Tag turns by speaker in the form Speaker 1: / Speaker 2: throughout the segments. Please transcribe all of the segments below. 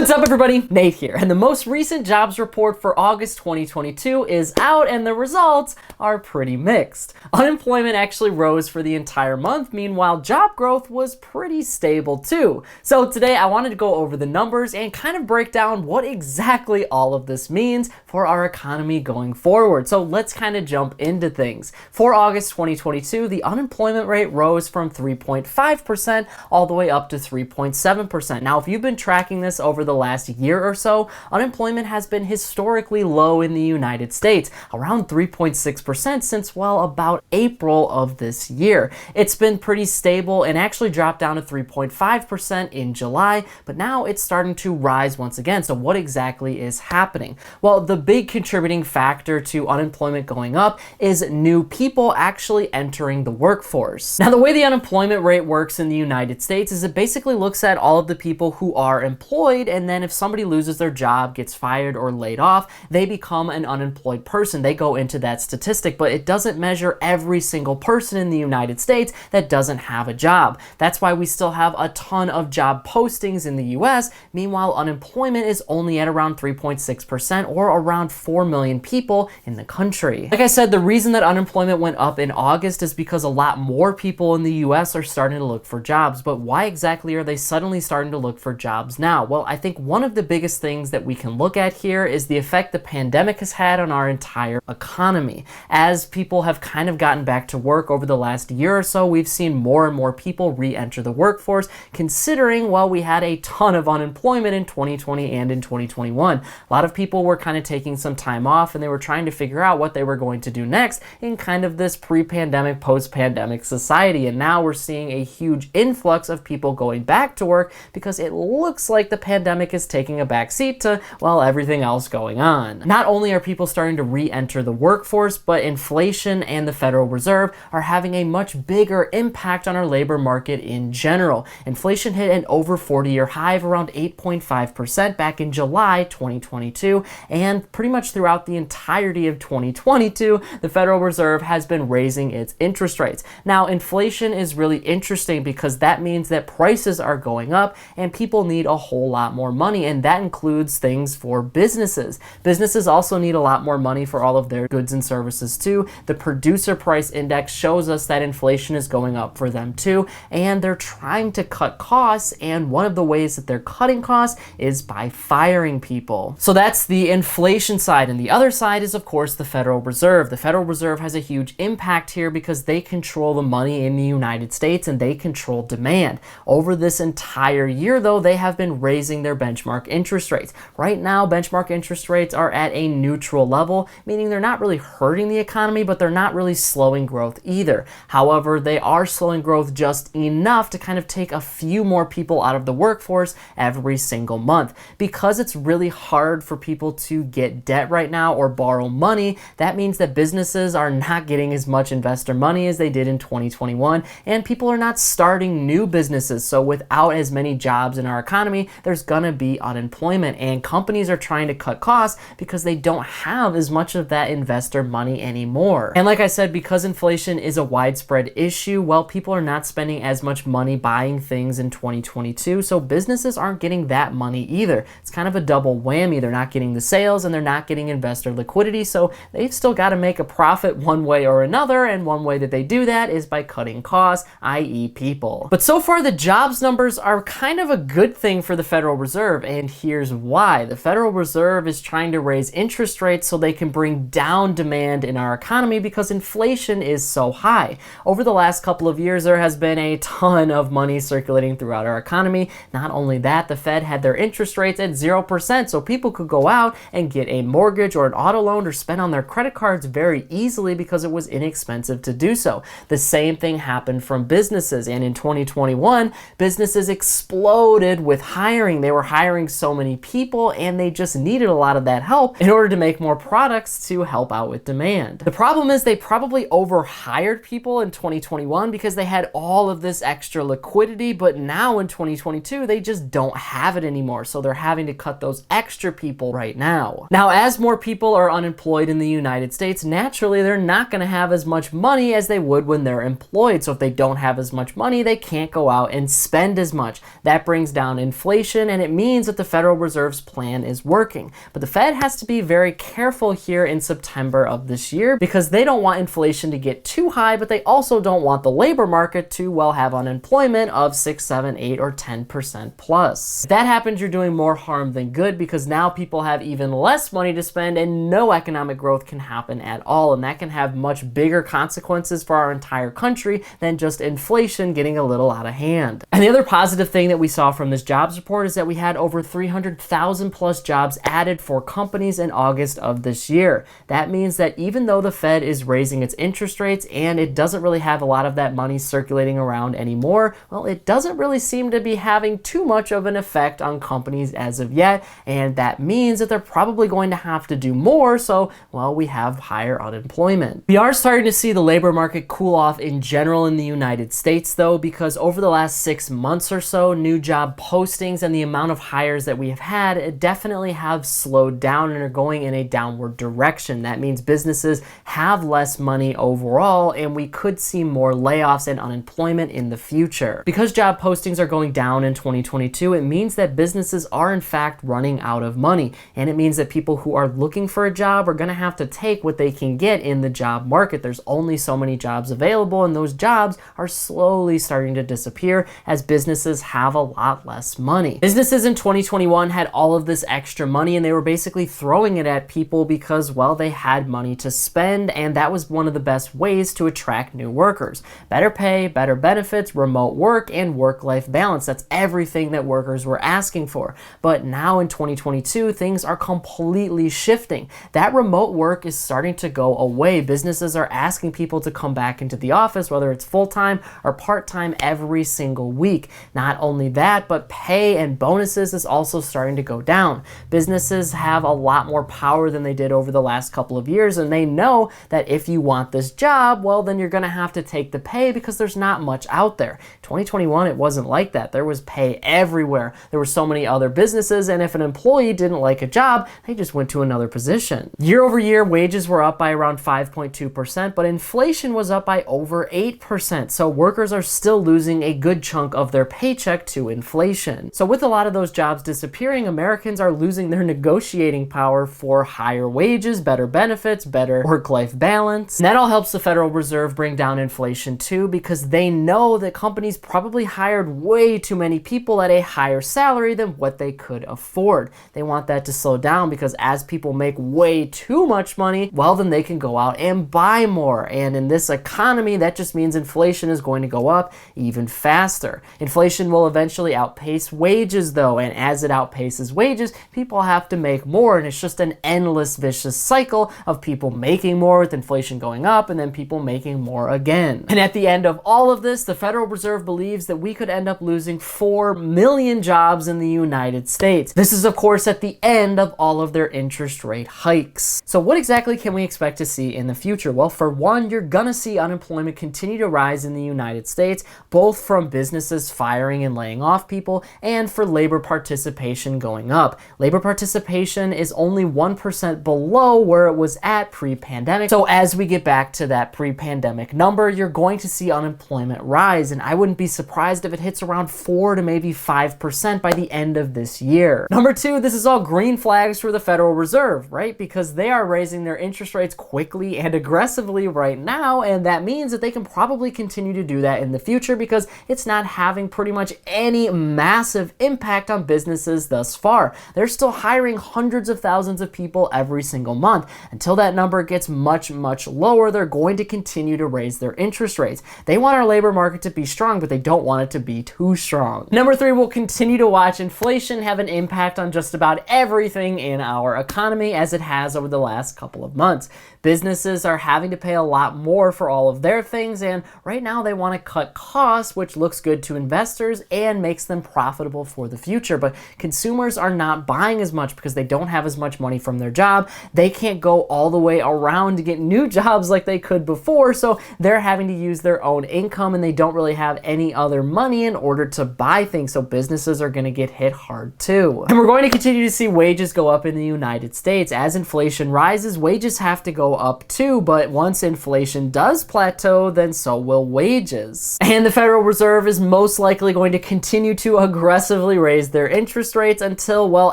Speaker 1: What's up everybody, Nate here, and the most recent jobs report for August 2022 is out and the results are pretty mixed. Unemployment actually rose for the entire month, meanwhile job growth was pretty stable too. So today I wanted to go over the numbers and kind of break down what exactly all of this means for our economy going forward. So let's kind of jump into things. For August 2022, the unemployment rate rose from 3.5% all the way up to 3.7%. Now if you've been tracking this over the last year or so, unemployment has been historically low in the United States, around 3.6% since, well, about April of this year. It's been pretty stable and actually dropped down to 3.5% in July, but now it's starting to rise once again. So what exactly is happening? Well, the big contributing factor to unemployment going up is new people actually entering the workforce. Now, the way the unemployment rate works in the United States is it basically looks at all of the people who are employed, and then if somebody loses their job, gets fired or laid off, they become an unemployed person. They go into that statistic, but it doesn't measure every single person in the United States that doesn't have a job. That's why we still have a ton of job postings in the US. Meanwhile, unemployment is only at around 3.6% or around 4 million people in the country. Like I said, the reason that unemployment went up in August is because a lot more people in the US are starting to look for jobs. But why exactly are they suddenly starting to look for jobs now? Well, I think one of the biggest things that we can look at here is the effect the pandemic has had on our entire economy. As people have kind of gotten back to work over the last year or so, we've seen more and more people re-enter the workforce, considering, well, we had a ton of unemployment in 2020 and in 2021. A lot of people were kind of taking some time off and they were trying to figure out what they were going to do next in kind of this pre-pandemic, post-pandemic society. And now we're seeing a huge influx of people going back to work because it looks like the pandemic is taking a backseat to, well, everything else going on. Not only are people starting to re-enter the workforce, but inflation and the Federal Reserve are having a much bigger impact on our labor market in general. Inflation hit an over 40-year high of around 8.5% back in July 2022, and pretty much throughout the entirety of 2022, the Federal Reserve has been raising its interest rates. Now, inflation is really interesting because that means that prices are going up and people need a whole lot more money, and that includes things for businesses. Businesses also need a lot more money for all of their goods and services too. The producer price index shows us that inflation is going up for them too, and they're trying to cut costs, and one of the ways that they're cutting costs is by firing people. So that's the inflation side, and the other side is of course the Federal Reserve. The Federal Reserve has a huge impact here because they control the money in the United States and they control demand. Over this entire year though, they have been raising their benchmark interest rates. Right now, benchmark interest rates are at a neutral level, meaning they're not really hurting the economy, but they're not really slowing growth either. However, they are slowing growth just enough to kind of take a few more people out of the workforce every single month. Because it's really hard for people to get debt right now or borrow money, that means that businesses are not getting as much investor money as they did in 2021, and people are not starting new businesses. So without as many jobs in our economy, there's gonna be unemployment, and companies are trying to cut costs because they don't have as much of that investor money anymore. And like I said, because inflation is a widespread issue, well, people are not spending as much money buying things in 2022, so businesses aren't getting that money either. It's kind of a double whammy. They're not getting the sales and they're not getting investor liquidity, so they've still got to make a profit one way or another, and one way that they do that is by cutting costs, i.e. people. But so far the jobs numbers are kind of a good thing for the Federal Reserve, and here's why. The Federal Reserve is trying to raise interest rates so they can bring down demand in our economy because inflation is so high. Over the last couple of years, there has been a ton of money circulating throughout our economy. Not only that, the Fed had their interest rates at 0%, so people could go out and get a mortgage or an auto loan or spend on their credit cards very easily because it was inexpensive to do so. The same thing happened from businesses, and in 2021, businesses exploded with hiring. They were hiring so many people and they just needed a lot of that help in order to make more products to help out with demand. The problem is they probably overhired people in 2021 because they had all of this extra liquidity, but now in 2022, they just don't have it anymore. So they're having to cut those extra people right now. Now, as more people are unemployed in the United States, naturally, they're not going to have as much money as they would when they're employed. So if they don't have as much money, they can't go out and spend as much. That brings down inflation and it means that the Federal Reserve's plan is working. But the Fed has to be very careful here in September of this year because they don't want inflation to get too high, but they also don't want the labor market to, well, have unemployment of 6, 7, 8, or 10% plus. If that happens, you're doing more harm than good because now people have even less money to spend and no economic growth can happen at all. And that can have much bigger consequences for our entire country than just inflation getting a little out of hand. And the other positive thing that we saw from this jobs report is that we had over 300,000 plus jobs added for companies in August of this year. That means that even though the Fed is raising its interest rates and it doesn't really have a lot of that money circulating around anymore, well, it doesn't really seem to be having too much of an effect on companies as of yet. And that means that they're probably going to have to do more. So, well, we have higher unemployment. We are starting to see the labor market cool off in general in the United States, though, because over the last 6 months or so, new job postings and the amount of hires that we have had definitely have slowed down and are going in a downward direction. That means businesses have less money overall, and we could see more layoffs and unemployment in the future. Because job postings are going down in 2022, it means that businesses are in fact running out of money, and it means that people who are looking for a job are going to have to take what they can get in the job market. There's only so many jobs available, and those jobs are slowly starting to disappear as businesses have a lot less money. Businesses in 2021 had all of this extra money, and they were basically throwing it at people because, well, they had money to spend, and that was one of the best ways to attract new workers. Better pay, better benefits, remote work, and work-life balance. That's everything that workers were asking for. But now in 2022, things are completely shifting. That remote work is starting to go away. Businesses are asking people to come back into the office, whether it's full-time or part-time, every single week. Not only that, but pay and bonuses is also starting to go down. Businesses have a lot more power than they did over the last couple of years, and they know that if you want this job, well, then you're going to have to take the pay because there's not much out there. 2021, it wasn't like that. There was pay everywhere. There were so many other businesses, and if an employee didn't like a job, they just went to another position. Year over year, wages were up by around 5.2%, but inflation was up by over 8%. So workers are still losing a good chunk of their paycheck to inflation. So with a lot of those jobs disappearing, Americans are losing their negotiating power for higher wages, better benefits, better work-life balance. And that all helps the Federal Reserve bring down inflation too, because they know that companies probably hired way too many people at a higher salary than what they could afford. They want that to slow down because as people make way too much money, well, then they can go out and buy more. And in this economy, that just means inflation is going to go up even faster. Inflation will eventually outpace wages though, and as it outpaces wages, people have to make more, and it's just an endless vicious cycle of people making more with inflation going up and then people making more again. And at the end of all of this, the Federal Reserve believes that we could end up losing 4 million jobs in the United States. This is of course at the end of all of their interest rate hikes. So what exactly can we expect to see in the future? Well, for one, you're gonna see unemployment continue to rise in the United States, both from businesses firing and laying off people and for labor participation going up. Labor participation is only 1% below where it was at pre-pandemic. So as we get back to that pre-pandemic number, you're going to see unemployment rise, and I wouldn't be surprised if it hits around 4 to maybe 5% by the end of this year. Number two, this is all green flags for the Federal Reserve, right? Because they are raising their interest rates quickly and aggressively right now, and that means that they can probably continue to do that in the future because it's not having pretty much any massive impact on businesses thus far. They're still hiring hundreds of thousands of people every single month. Until that number gets much, much lower, they're going to continue to raise their interest rates. They want our labor market to be strong, but they don't want it to be too strong. Number three, we'll continue to watch inflation have an impact on just about everything in our economy as it has over the last couple of months. Businesses are having to pay a lot more for all of their things, and right now they want to cut costs, which looks good to investors and makes them profitable for the future. But consumers are not buying as much because they don't have as much money from their job. They can't go all the way around to get new jobs like they could before, so they're having to use their own income, and they don't really have any other money in order to buy things, so businesses are going to get hit hard too. And we're going to continue to see wages go up in the United States. As inflation rises, wages have to go up too, but once inflation does plateau, then so will wages. And the Federal Reserve is most likely going to continue to aggressively raise raise their interest rates until, well,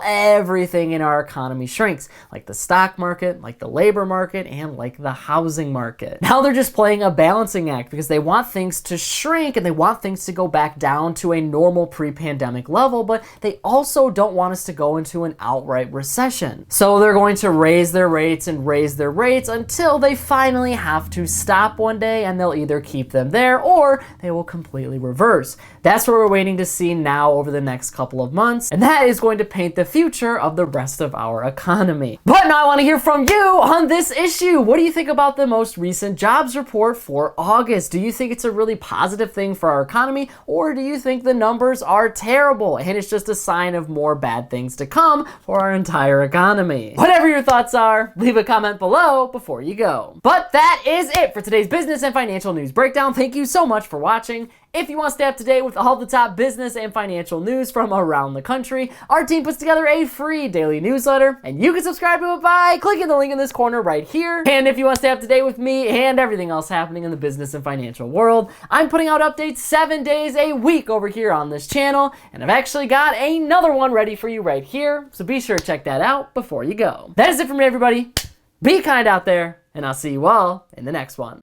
Speaker 1: everything in our economy shrinks, like the stock market, like the labor market, and like the housing market. Now they're just playing a balancing act because they want things to shrink and they want things to go back down to a normal pre-pandemic level, but they also don't want us to go into an outright recession. So they're going to raise their rates and raise their rates until they finally have to stop one day, and they'll either keep them there or they will completely reverse. That's what we're waiting to see now over the next couple of months, and that is going to paint the future of the rest of our economy. But now I want to hear from you on this issue. What do you think about the most recent jobs report for August? Do you think it's a really positive thing for our economy, or do you think the numbers are terrible and it's just a sign of more bad things to come for our entire economy? Whatever your thoughts are, leave a comment below before you go. But that is it for today's business and financial news breakdown. Thank you so much for watching. If you want to stay up to date with all the top business and financial news from around the country, our team puts together a free daily newsletter, and you can subscribe to it by clicking the link in this corner right here. And if you want to stay up to date with me and everything else happening in the business and financial world, I'm putting out updates 7 days a week over here on this channel, and I've actually got another one ready for you right here, so be sure to check that out before you go. That is it from me, everybody. Be kind out there, and I'll see you all in the next one.